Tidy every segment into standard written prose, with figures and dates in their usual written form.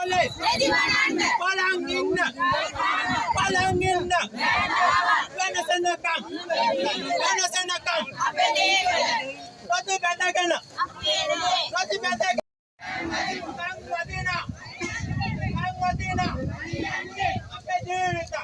boleh palangin senakan roti katakan Kang Wadina apa cerita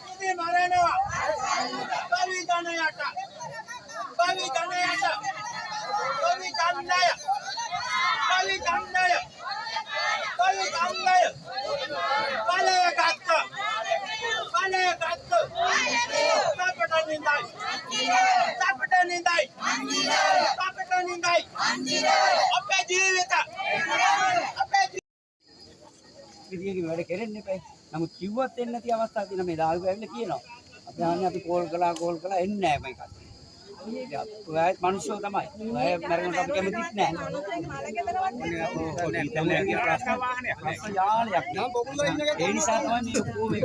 ini marana bawi ganayata balaya gatta tapata nindai apa ජීවිත විදියකින් වැඩ කරන්නේ නැහැ. නමුත් කිව්වත් එන්නේ නැති අවස්ථා තියෙන මේ දායකයෝ ඇවිල්ලා කියනවා. අපි ආන්නේ අපි කෝල් කළා එන්නේ නැහැ මේක. ඔයත් මිනිස්සු තමයි. ඔය මරණයට අපි කැමතිත් නැහැ. ඒ නිසා තමයි මේ ඔක්කොම මේක.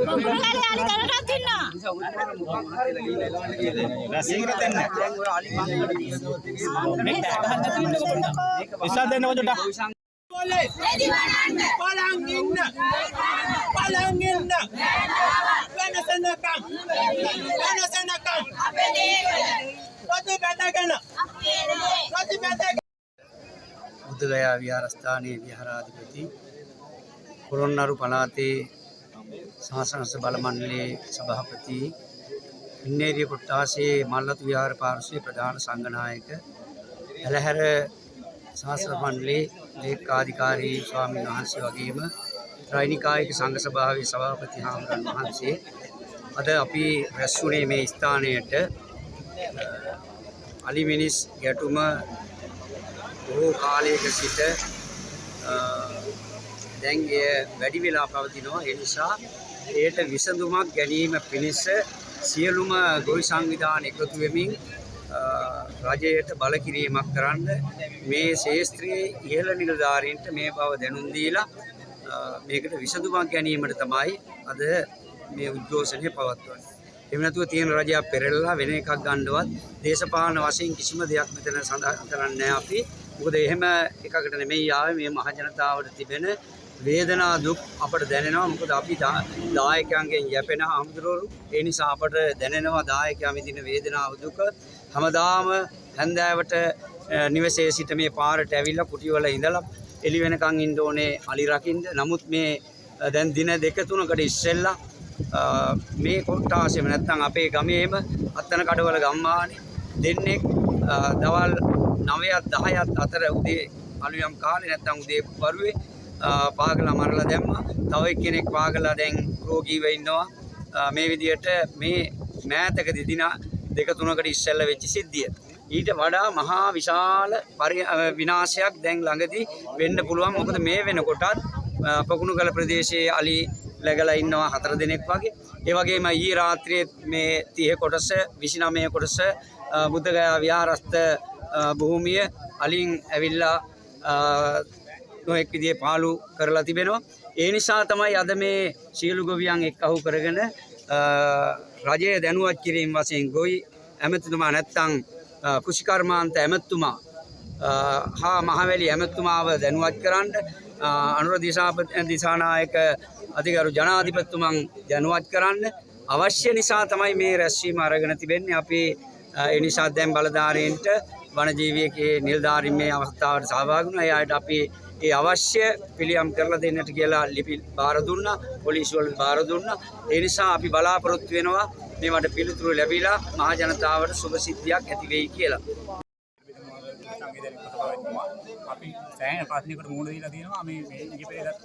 boleh palangin senakan roti katakan Buddhagaya විහාරස්ථානයේ විහාරාධිපති පොළොන්නරු පළාතේ ශාසන බල මණ්ඩලයේ සභාපති ඉන්නේරිය කොට්ටාසේ මල්ලතු විහාර පාර්ශ්වයේ ප්‍රධාන සංඝනායක ඇලහැර ශාසන මණ්ඩලයේ ලේකාධිකාරී ස්වාමීන් වහන්සේ වගේම ත්‍රිනිකායික සංඝ සභාවේ සභාපති හාමුදුරන් වහන්සේ අද අපි රැස් වුණේ මේ ස්ථානයට අලිමිනිස් ගැටුම බොහෝ කාලයක සිට දැන් එය වැඩි වෙලා පවතිනවා. ඒ නිසා එයට විසඳුමක් ගැනීම පිණිස සියලුම ගොවි සංවිධාන එකතු වෙමින් රජයට බල කිරීමක් කරන්න මේ ශේස්ත්‍රයේ ඉහළ නිලධාරීන්ට මේ බව දැනුම් දීලා මේකට විසඳුමක් ගැනීමට තමයි අද මේ උද්ඝෝෂණය පවත්වන්නේ. එහෙම නැතුව තියෙන රජයක් පෙරළලා වෙන එකක් ගන්නවත් දේශපාලන වශයෙන් කිසිම දෙයක් මෙතන සඳහන් කරන්නේ නැහැ අපි. මොකද එහෙම එකකට නෙමෙයි ආවේ මේ මහ ජනතාවට තිබෙන වේදනා දුක් අපට දැනෙනවා. මොකද අපි දායකයන්ගෙන් යැපෙන ආම්දුරවරු ඒ නිසා අපට දැනෙනවා දායකයන් විඳින වේදනාව දුක. හැමදාම හැන්දෑවට නිවසේ සිට මේ පාරට ඇවිල්ලා කුටිවල ඉඳලා එළි වෙනකන් ඉන්න ඕනේ අලි රකින්න. නමුත් මේ දැන් දින දෙක තුනකට ඉස්සෙල්ලා මේ කොට්ටාසෙම නැත්නම් අපේ ගමේම අත්තන කඩවල ගම්මානේ දෙන්නෙක් දවල් 9ත් 10ත් අතර උදේ අලුයම් කාලේ නැත්නම් උදේ වරුවේ පාගලා මරලා දැම්මා. තව එක්කෙනෙක් පාගලා දැන් රෝගීව ඉන්නවා. මේ විදියට මේ මෑතකදී දින දෙක තුනකට ඉස්සෙල්ලා වෙච්ච සිද්ධිය. ඊට වඩා මහා විශාල විනාශයක් දැන් ළඟදී වෙන්න පුළුවන්. මොකද මේ වෙනකොටත් පකුණුගල ප්‍රදේශයේ අලි läගලා ඉන්නවා 4 දෙනෙක් වගේ. ඒ වගේම ඊ රාත්‍රියේ මේ 30 කොටස 29 කොටස බුද්ධගයා විහාරස්ථ භූමිය අලින් ඇවිල්ලා නොඑක් විදිහේ පාලු කරලා තිබෙනවා. ඒ නිසා තමයි අද මේ සියලු ගොවියන් එක්කහු කරගෙන රජයේ දැනුවත් කිරීම වශයෙන් ගොවි ඇමතුමා නැත්තම් කුෂිකර්මාන්ත ඇමතුමා හා මහවැලි ඇමතුමාව දැනුවත් කරන්න අනුර දිසානායක අධිකරු ජනාධිපතිතුමන් දැනුවත් කරන්න අවශ්‍ය නිසා තමයි මේ රැස්වීම අරගෙන තිබෙන්නේ. අපි ඒ නිසා දැන් බලධාරීන්ට වනජීවියේ නිලධාරීන් මේ අවස්ථාවට සහභාගී වුණා. එයාට අපි ඒ අවශ්‍ය පිළියම් කරලා දෙන්නට කියලා ලිපි බාර දුන්නා. පොලිසිය වලට බාර දුන්නා. ඒ නිසා අපි බලාපොරොත්තු වෙනවා මේවට පිළිතුරු ලැබිලා මහ ජනතාවට සුබ සිද්ධියක් ඇති වෙයි කියලා. අපි සෑහෙන ප්‍රශ්නයකට මුහුණ දීලා තියෙනවා. මේ ඊපෙරේදත්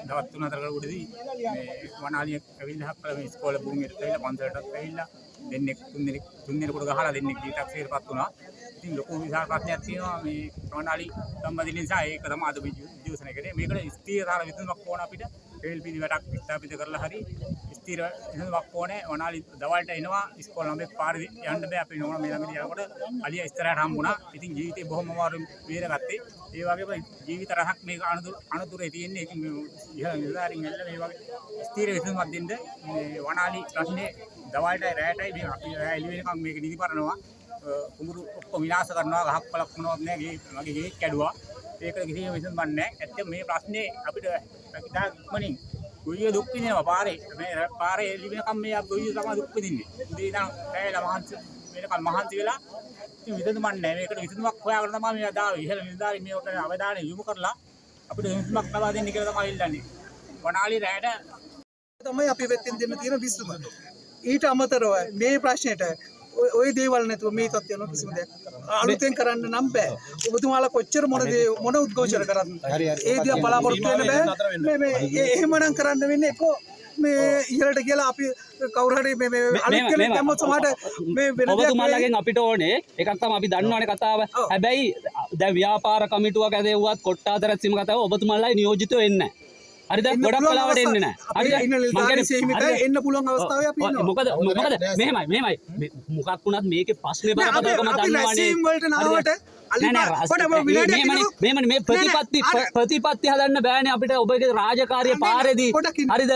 දවස් 3-4කට උඩදී මේ වනාලියක් ඇවිල්ලා හප්පලා මේ ඉස්කෝලේ භූමියට ඇවිල්ලා පන්සලටත් ඇවිල්ලා දෙන්නෙක් තුන් දෙනෙකුට ගහලා දෙන්නෙක් ජීවිතක්ෂේරපත් වුණා. ඉතින් ලොකු විශාල ප්‍රශ්නයක් තියෙනවා මේ වනාලි සම්බන්ධ නිසා. ඒක තමයි අද විද්‍යුසන කරේ. මේකට ස්ථීරතර විසඳුමක් ඕන අපිට. තෙල් පිළිවෙලක් ස්ථාපිත කරලා හරි ස්ථිර විසඳුමක් ඕනේ. වනාලි දවල්ට එනවා ඉස්කෝල ළමෙක් පාරේ යන්න බෑ අපි නෝන මේ ළඟදී යනකොට අලිය ඉස්සරහට හම්බුණා. ඉතින් ජීවිතේ බොහොම අමාරුවෙන් බේරගත්තේ. ඒ වගේම ජීවිත රහක් මේක අනතුරේ තියෙන්නේ. ඉතින් ඉහළ නිලධාරීන් එල්ල මේ වගේ ස්ථිර විසඳුමක් දෙන්න මේ වනාලි ප්‍රශ්නේ දවල්ටයි රැයටයි මේ අපි රැය එළි වෙනකම් මේක නිදි කරනවා. කුඹුරු ඔක්කොම විනාශ කරනවා. ගහක් පලක් මොනවත් නැහැ. මගේ ගේ කැඩුවා. ඒකට කිසිම විසඳුමක් නැහැ. ඇත්තට මේ ප්‍රශ්නේ අපිට ඉතා ඉක්මනින් ගොයිය දුක් විඳිනවා පාරේ. මේ පාරේ එළි වෙනකම් මේ ගොයිය තමයි දුක් විඳින්නේ. ඉතින් ඉතින් රැයලා මහන්සි වෙනකම් මහන්සි වෙලා ඉතින් විසඳුමක් නැහැ. මේකට විසඳුමක් හොයාගෙන තමයි මේ අදාළ ඉහළ නිලධාරීන් මේකට අවධානය යොමු කරලා අපිට විසඳුමක් ලබා දෙන්න කියලා තමයි ඉල්ලන්නේ. වනාලි රැයට තමයි අපි වෙතින් දෙන්න තියෙන විසඳුම. ඊට අමතරව මේ ප්‍රශ්නෙට ওই දේවල් නැතුව මේ තත්ත්වය නො කිසිම දෙයක් අලුතෙන් කරන්න නම් බෑ. ඔබතුමාලා කොච්චර මොන උද්ඝෝෂණ කරත් ඒ දිහා බලාපොරොත්තු වෙන්න බෑ. මේ එහෙමනම් කරන්න වෙන්නේ එක්කෝ මේ ඉහළට කියලා අපි කවුරු හරි මේ අලුත් කෙනෙක් දැම්මොත් සමහරට මේ වෙන දෙයක් ඔබතුමාලගෙන් අපිට ඕනේ එකක් තමයි අපි දන්නවනේ කතාව. හැබැයි දැන් ව්‍යාපාර කමිටුවක් ඇදෙව්වත් කොට්ටාත රැස්වීම කතාව ඔබතුමාලයි නියෝජිතව එන්නේ නැහැ. හරිද? ගොඩක් වෙලාවට එන්නේ නැහැ. හරිද? එන්න පුළුවන් අවස්ථාවේ අපි ඉන්නවා. මොකද මෙහෙමයි මොකක් වුණත් මේකේ ප්‍රශ්නේ බරපතලකම දන්නවනේ. මේ ප්‍රතිපත්ති හදන්න බෑනේ අපිට ඔබගේ රාජකාරිය පාරේදී. හරිද?